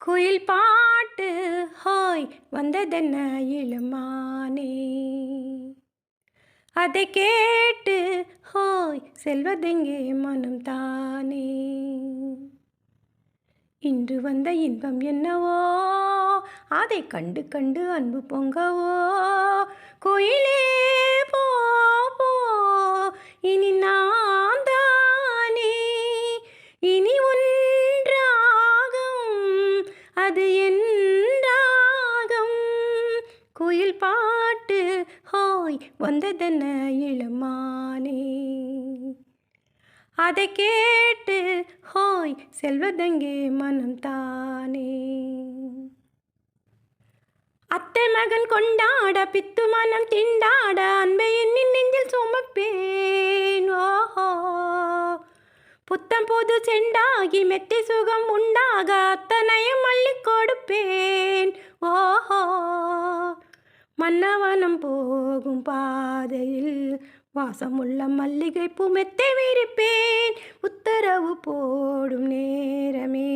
குயில் பாட்டு ஹோய் வந்ததென்ன இளமானே, அதை கேட்டு ஹோய் செல்வதெங்கே மனம் தானே. இன்று வந்த இன்பம் என்னவோ, அதை கண்டு கண்டு அன்பு பொங்கவோ. குயிலே போ போ, இனி நான் தானே, இனி ஒன்றாகும் அது என் ராகம். குயில் பாட்டு ஹோய் வந்ததென்ன இளமானே, அதை கேட்டு ஹோய் செல்வதெங்கே மனம் தானே. அத்தை மகன் கொண்டாட பித்து மனம் திண்டாட, அன்பை எண்ணின் நெஞ்சில் சுமப்பேன். ஓஹோ, புத்தம் புது செண்டாகி மெத்தி சுகம் உண்டாக அத்தனையும் அள்ளி கொடுப்பேன். ஓஹோ, மன்னவனம் போகும் பாதையில் வாசமுள்ள மல்லிகை பூ மெத்தை விரிப்பேன். உத்தரவு போடும் நேரமே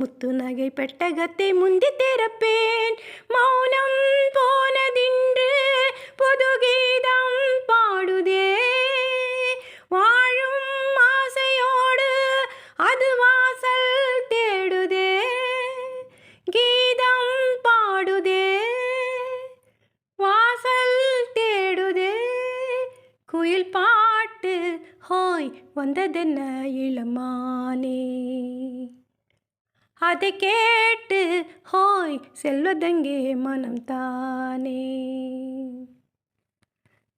முத்து நகை பெட்டகத்தை முந்தி திறப்பேன். மௌனம் போனதின்று புது கீதம் பாடுதே, வாழும் ஆசையோடு அது வாசல் தேடுதே. கீதம் பாடுதே, வாசல் தேடுதே. குயில் பாட்டு ஹோய் வந்ததென்ன இளமானே, அதை கேட்டு ஹோய் செல்வதெங்கே மனம் தானே.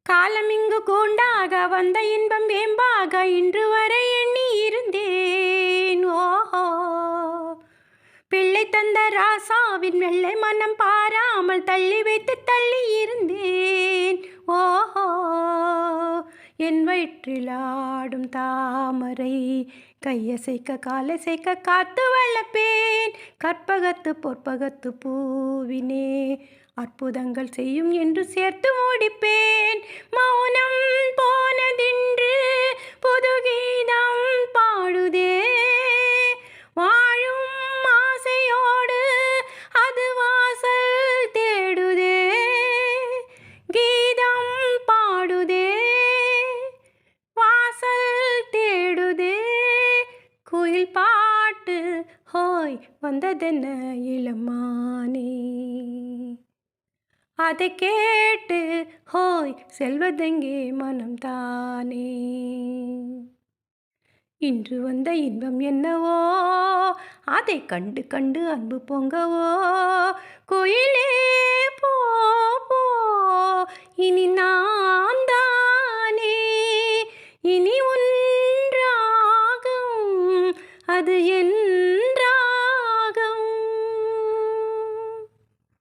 காலம் இங்கு கூண்டாக வந்த இன்பம் வேம்பாக இன்று வரை எண்ணி இருந்தேன். ஓஹோ, பிள்ளை தந்த ராசாவின் வெள்ளை மனம் பாராமல் தள்ளி வைத்து தள்ளி இருந்தேன். ஓஹோ, என் வயிற்றில் ஆடும் தாமரை கையசைக்க காலசைக்க காத்து வளர்ப்பேன். கற்பகத்து பொற்பகத்து பூவினே அற்புதங்கள் செய்யும் என்று சேர்த்து முடிப்பேன். மௌனம் போனதின்று புது கீதம் பாடுதே, வாழும் ஆசையோடு அது வாசல் தேடுதே. கீதம் பாடுதே, வாசல் தேடுதே. குயில் பாட்டு ஹோய் வந்ததென்ன இளமானே, அதை கேட்டு ஹோய் செல்வதெங்கே மனம் தானே. இன்று வந்த இன்பம் என்னவோ, அதை கண்டு கண்டு அன்பு பொங்கவோ. குயிலே போ போ, இனி நான் தானே, இனி ஒன்றாகும் அது என்